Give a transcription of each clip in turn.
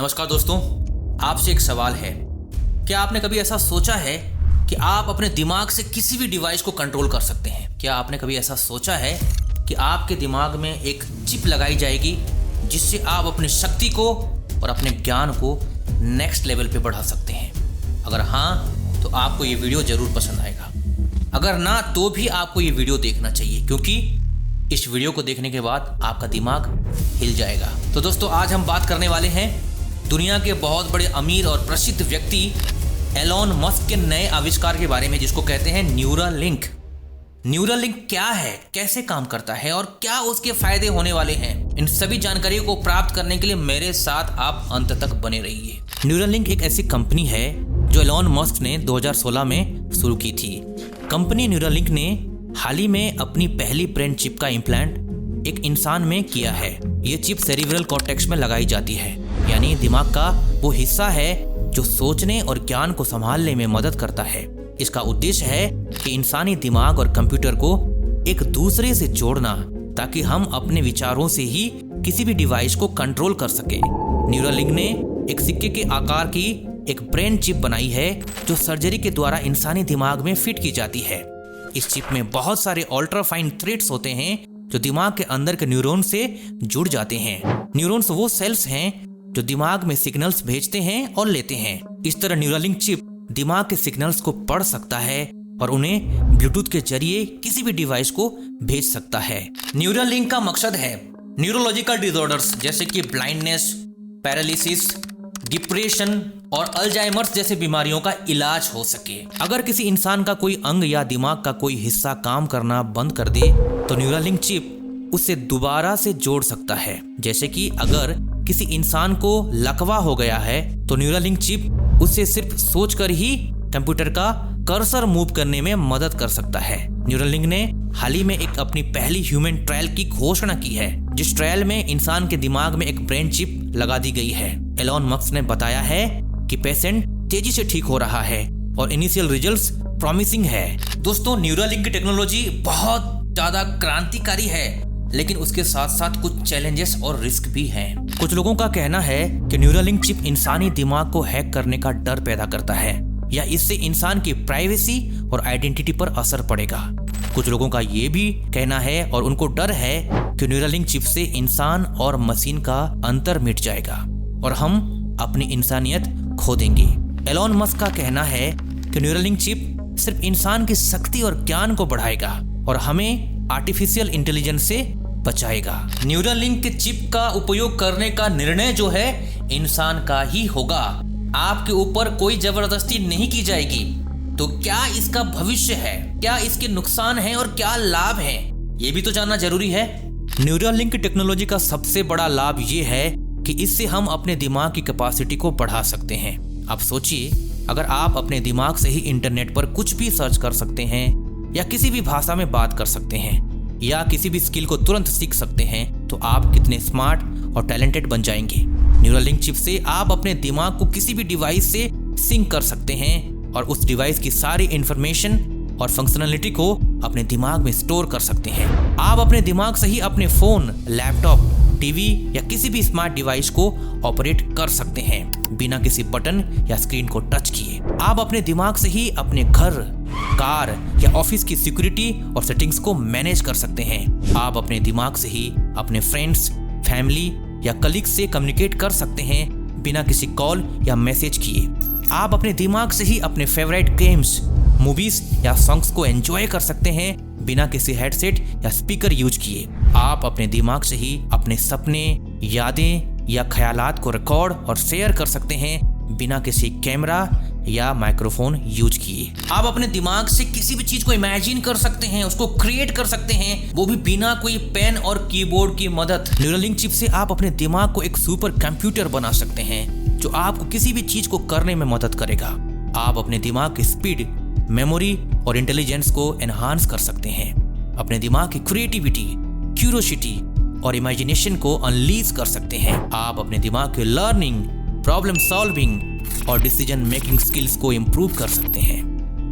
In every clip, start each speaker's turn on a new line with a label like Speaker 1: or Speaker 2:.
Speaker 1: नमस्कार दोस्तों, आपसे एक सवाल है। क्या आपने कभी ऐसा सोचा है कि आप अपने दिमाग से किसी भी डिवाइस को कंट्रोल कर सकते हैं? क्या आपने कभी ऐसा सोचा है कि आपके दिमाग में एक चिप लगाई जाएगी जिससे आप अपनी शक्ति को और अपने ज्ञान को नेक्स्ट लेवल पे बढ़ा सकते हैं? अगर हाँ, तो आपको ये वीडियो ज़रूर पसंद आएगा। अगर ना, तो भी आपको ये वीडियो देखना चाहिए, क्योंकि इस वीडियो को देखने के बाद आपका दिमाग हिल जाएगा। तो दोस्तों, आज हम बात करने वाले हैं दुनिया के बहुत बड़े अमीर और प्रसिद्ध व्यक्ति एलोन मस्क के नए आविष्कार के बारे में, जिसको कहते हैं न्यूरालिंक। न्यूरालिंक क्या है, कैसे काम करता है और क्या उसके फायदे होने वाले हैं, इन सभी जानकारियों को प्राप्त करने के लिए मेरे साथ आप अंत तक बने रहिए। न्यूरालिंक एक ऐसी कंपनी है जो एलोन मस्क ने 2016 में शुरू की थी। कंपनी न्यूरालिंक ने हाल ही में अपनी पहली ब्रेन चिप का इम्प्लांट एक इंसान में किया है। ये चिप सेरिब्रल कॉर्टेक्स में लगाई जाती है, यानी दिमाग का वो हिस्सा है जो सोचने और ज्ञान को संभालने में मदद करता है। इसका उद्देश्य है कि इंसानी दिमाग और कंप्यूटर को एक दूसरे से जोड़ना, ताकि हम अपने विचारों से ही किसी भी डिवाइस को कंट्रोल कर सके। न्यूरालिंक ने एक सिक्के के आकार की एक ब्रेन चिप बनाई है जो सर्जरी के द्वारा इंसानी दिमाग में फिट की जाती है। इस चिप में बहुत सारे अल्ट्राफाइन थ्रेड्स होते हैं जो दिमाग के अंदर के न्यूरॉन से जुड़ जाते हैं। न्यूरॉन्स वो सेल्स हैं जो दिमाग में सिग्नल्स भेजते हैं और लेते हैं। इस तरह न्यूरालिंक चिप दिमाग के सिग्नल्स को पढ़ सकता है और उन्हें ब्लूटूथ के जरिए किसी भी डिवाइस को भेज सकता है। न्यूरालिंक का मकसद है न्यूरोलॉजिकल डिसऑर्डर्स जैसे कि ब्लाइंडनेस, पैरालिसिस, डिप्रेशन और अल्जाइमर्स जैसे बीमारियों का इलाज हो सके। अगर किसी इंसान का कोई अंग या दिमाग का कोई हिस्सा काम करना बंद कर दे तो न्यूरालिंक चिप उसे दोबारा से जोड़ सकता है। जैसे कि अगर किसी इंसान को लकवा हो गया है तो न्यूरालिंक चिप उसे सिर्फ सोचकर ही कंप्यूटर का कर्सर मूव करने में मदद कर सकता है। न्यूरालिंक ने हाल ही में एक अपनी पहली ह्यूमन ट्रायल की घोषणा की है, जिस ट्रायल में इंसान के दिमाग में एक ब्रेन चिप लगा दी गई है। एलोन मस्क ने बताया है कि पेशेंट तेजी से ठीक हो रहा है और इनिशियल रिजल्ट्स प्रॉमिसिंग है। दोस्तों, न्यूरालिंक की टेक्नोलॉजी बहुत ज्यादा क्रांतिकारी है, लेकिन उसके साथ साथ कुछ चैलेंजेस और रिस्क भी हैं। कुछ लोगों का कहना है कि न्यूरालिंक चिप इंसानी दिमाग को हैक करने का डर पैदा करता है, या इससे इंसान की प्राइवेसी और आइडेंटिटी पर असर पड़ेगा। कुछ लोगों का ये भी कहना है और उनको डर है कि न्यूरालिंक चिप से इंसान और मशीन का अंतर मिट जाएगा और हम अपनी इंसानियत खो देंगे। एलोन मस्क का कहना है कि न्यूरालिंक चिप सिर्फ इंसान की शक्ति और ज्ञान को बढ़ाएगा और हमें आर्टिफिशियल इंटेलिजेंस से बचाएगा। न्यूरालिंक के चिप का उपयोग करने का निर्णय जो है इंसान का ही होगा। आपके ऊपर कोई जबरदस्ती नहीं की जाएगी। तो क्या इसका भविष्य है, क्या इसके नुकसान हैं और क्या लाभ हैं, ये भी तो जानना जरूरी है। न्यूरालिंक टेक्नोलॉजी का सबसे बड़ा लाभ ये है कि इससे हम अपने दिमाग की कैपेसिटी को बढ़ा सकते हैं। अब सोचिए, अगर आप अपने दिमाग से ही इंटरनेट पर कुछ भी सर्च कर सकते हैं, या किसी भी भाषा में बात कर सकते हैं, या किसी भी स्किल को तुरंत सीख सकते हैं, तो आप कितने स्मार्ट और टैलेंटेड बन जाएंगे। न्यूरालिंक चिप से आप अपने दिमाग को किसी भी डिवाइस से सिंक कर सकते हैं और उस डिवाइस की सारी इंफॉर्मेशन और फंक्शनलिटी को अपने दिमाग में स्टोर कर सकते हैं। आप अपने दिमाग से ही अपने फोन, लैपटॉप, टीवी या किसी भी स्मार्ट डिवाइस को ऑपरेट कर सकते हैं बिना किसी बटन या स्क्रीन को टच किए। आप अपने दिमाग से ही अपने घर, कार या ऑफिस की सिक्योरिटी और सेटिंग्स को मैनेज कर सकते हैं। आप अपने दिमाग से ही अपने फ्रेंड्स, फैमिली या कलीग्स से कम्युनिकेट कर सकते हैं बिना किसी कॉल या मैसेज किए। आप अपने दिमाग से ही अपने फेवरेट गेम्स, मूवीज या सॉन्ग्स को एंजॉय कर सकते हैं बिना किसी हेडसेट या स्पीकर यूज किए। आप अपने दिमाग से ही अपने सपने, यादें या ख्यालात को रिकॉर्ड और शेयर कर सकते हैं बिना किसी कैमरा या माइक्रोफोन यूज किए। आप अपने दिमाग से किसी भी चीज को इमेजिन कर सकते हैं, उसको क्रिएट कर सकते हैं, वो भी बिना कोई पेन और कीबोर्ड की मदद। न्यूरालिंक चिप से आप अपने दिमाग को एक सुपर कंप्यूटर बना सकते हैं जो आपको किसी भी चीज को करने में मदद करेगा। आप अपने दिमाग की स्पीड, मेमोरी और इंटेलिजेंस को एनहांस कर सकते हैं। अपने दिमाग की क्रिएटिविटी, क्यूरियोसिटी और इमेजिनेशन को अनलीज कर सकते हैं। आप अपने दिमाग के लर्निंग, प्रॉब्लम सॉल्विंग और डिसीजन मेकिंग स्किल्स को इम्प्रूव कर सकते हैं।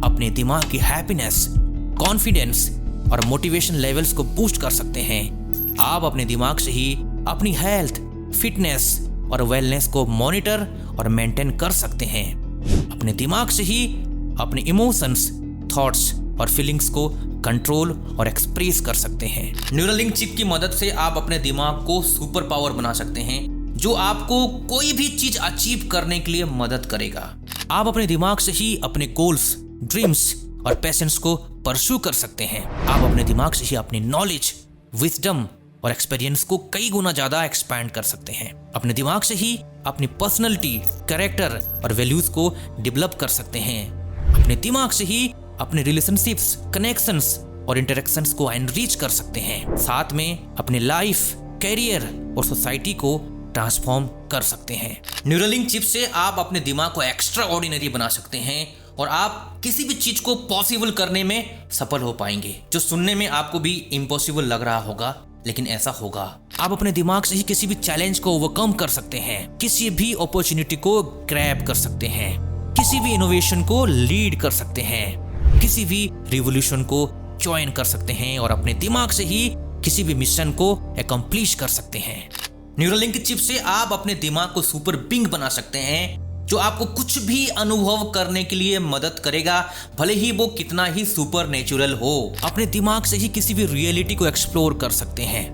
Speaker 1: अपने दिमाग की हैप्पीनेस, कॉन्फिडेंस और मोटिवेशन लेवल्स को बूस्ट कर सकते हैं। आप अपने दिमाग से ही अपनी हेल्थ, फिटनेस और वेलनेस को मॉनिटर और मेंटेन कर सकते हैं। अपने दिमाग से ही अपने इमोशंस, थॉट्स और फीलिंग्स को कंट्रोल और एक्सप्रेस कर सकते हैं। न्यूरलिंक चिप की मदद से आप अपने दिमाग को सुपर पावर बना सकते हैं, जो आपको कोई भी चीज अचीव करने के लिए मदद करेगा। आप अपने दिमाग से ही अपने गोल्स, ड्रीम्स और पैशंस को परस्यू कर सकते हैं। आप अपने दिमाग से ही अपनी नॉलेज, विजडम और एक्सपीरियंस को कई गुना ज्यादा एक्सपैंड कर सकते हैं। अपने दिमाग से ही अपनी पर्सनैलिटी, कैरेक्टर और वैल्यूज को डेवलप कर सकते हैं। अपने दिमाग से ही अपने रिलेशनशिप्स, कनेक्शंस और इंटरेक्शंस को एनरिच कर सकते हैं। साथ में अपने लाइफ, कैरियर और सोसाइटी को ट्रांसफॉर्म कर सकते हैं। न्यूरलिंक चिप से आप अपने दिमाग को एक्स्ट्रा ऑर्डिनरी बना सकते हैं और आप किसी भी चीज को पॉसिबल करने में सफल हो पाएंगे, जो सुनने में आपको भी इम्पॉसिबल लग रहा होगा, लेकिन ऐसा होगा। आप अपने दिमाग से ही किसी भी चैलेंज को ओवरकम कर सकते हैं, किसी भी अपॉर्चुनिटी को ग्रैब कर सकते हैं, किसी भी इनोवेशन को लीड कर सकते हैं, किसी भी रिवॉल्यूशन को ज्वाइन कर सकते हैं और अपने दिमाग से ही किसी भी मिशन को अकम्प्लिश कर सकते हैं। न्यूरलिंक चिप से आप अपने दिमाग को सुपर बिंग बना सकते हैं, जो आपको कुछ भी अनुभव करने के लिए मदद करेगा, भले ही वो कितना ही सुपर नेचुरल हो। अपने दिमाग से ही किसी भी रियलिटी को एक्सप्लोर कर सकते हैं,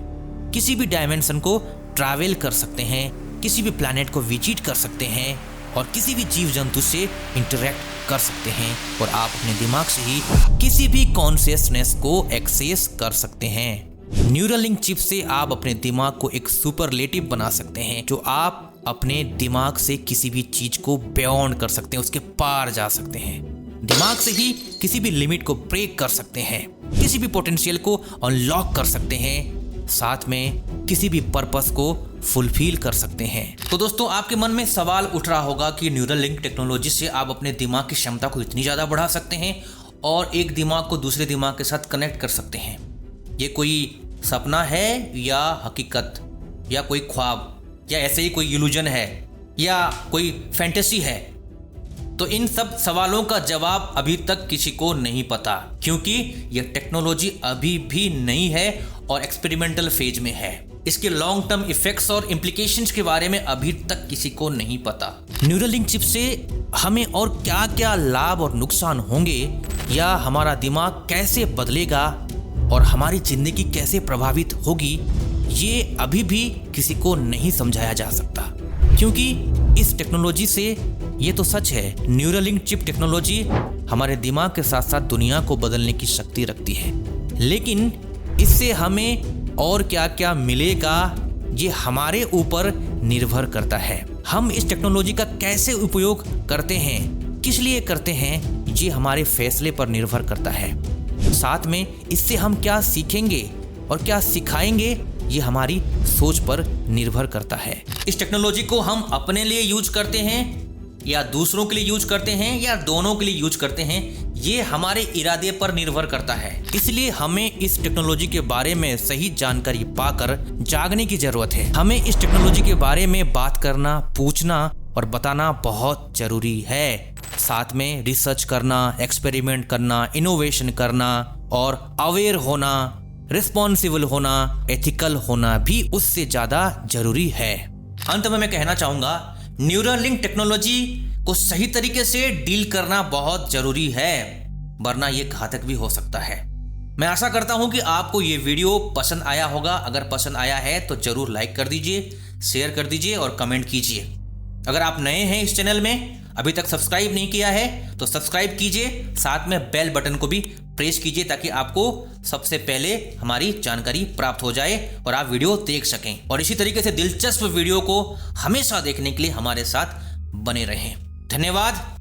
Speaker 1: किसी भी डायमेंशन को ट्रैवल कर सकते हैं, किसी भी प्लैनेट को विजिट कर सकते हैं और किसी भी जीव जंतु से इंटरेक्ट कर सकते हैं। और आप अपने दिमाग से ही किसी भी कॉन्शियसनेस को एक्सेस कर सकते हैं। न्यूरलिंक चिप से आप अपने दिमाग को एक सुपरलेटिव बना सकते हैं, जो आप अपने दिमाग से किसी भी चीज को बियॉन्ड कर सकते हैं, उसके पार जा सकते हैं। दिमाग से ही किसी भी लिमिट को ब्रेक कर सकते हैं, किसी भी पोटेंशियल को अनलॉक कर सकते हैं, साथ में किसी भी पर्पस को फुलफिल कर सकते हैं। तो दोस्तों, आपके मन में सवाल उठ रहा होगा कि न्यूरलिंक टेक्नोलॉजी से आप अपने दिमाग की क्षमता को इतनी ज़्यादा बढ़ा सकते हैं और एक दिमाग को दूसरे दिमाग के साथ कनेक्ट कर सकते हैं। ये कोई सपना है या हकीकत, या कोई ख्वाब, या ऐसे ही कोई इल्यूजन है, या कोई फैंटेसी है? तो इन सब सवालों का जवाब अभी तक किसी को नहीं पता, क्योंकि यह टेक्नोलॉजी अभी भी नई है और एक्सपेरिमेंटल फेज में है। इसके लॉन्ग टर्म इफेक्ट्स और इम्प्लीकेशंस के बारे में अभी तक किसी को नहीं पता। न्यूरलिंक चिप से हमें और क्या क्या लाभ और नुकसान होंगे, या हमारा दिमाग कैसे बदलेगा और हमारी जिंदगी कैसे प्रभावित होगी, ये अभी भी किसी को नहीं समझाया जा सकता। क्योंकि इस टेक्नोलॉजी से ये तो सच है, न्यूरलिंक चिप टेक्नोलॉजी हमारे दिमाग के साथ साथ दुनिया को बदलने की शक्ति रखती है, लेकिन इससे हमें और क्या क्या मिलेगा ये हमारे ऊपर निर्भर करता है। हम इस टेक्नोलॉजी का कैसे उपयोग करते हैं, किस लिए करते हैं, ये हमारे फैसले पर निर्भर करता है। साथ में इससे हम क्या सीखेंगे और क्या सिखाएंगे, ये हमारी सोच पर निर्भर करता है। इस टेक्नोलॉजी को हम अपने लिए यूज करते हैं या दूसरों के लिए यूज करते हैं या दोनों के लिए यूज करते हैं, ये हमारे इरादे पर निर्भर करता है। इसलिए हमें इस टेक्नोलॉजी के बारे में सही जानकारी पाकर जागने की जरूरत है। हमें इस टेक्नोलॉजी के बारे में बात करना, पूछना और बताना बहुत जरूरी है। साथ में रिसर्च करना, एक्सपेरिमेंट करना, इनोवेशन करना और अवेयर होना, रिस्पॉन्सिबल होना, एथिकल होना भी उससे ज्यादा जरूरी है। अंत में मैं कहना चाहूंगा, न्यूरलिंक टेक्नोलॉजी को सही तरीके से डील करना बहुत जरूरी है, वरना ये घातक भी हो सकता है। मैं आशा करता हूं कि आपको ये वीडियो पसंद आया होगा। अगर पसंद आया है तो जरूर लाइक कर दीजिए, शेयर कर दीजिए और कमेंट कीजिए। अगर आप नए हैं इस चैनल में, अभी तक सब्सक्राइब नहीं किया है तो सब्सक्राइब कीजिए, साथ में बेल बटन को भी प्रेस कीजिए ताकि आपको सबसे पहले हमारी जानकारी प्राप्त हो जाए और आप वीडियो देख सकें। और इसी तरीके से दिलचस्प वीडियो को हमेशा देखने के लिए हमारे साथ बने रहें। धन्यवाद।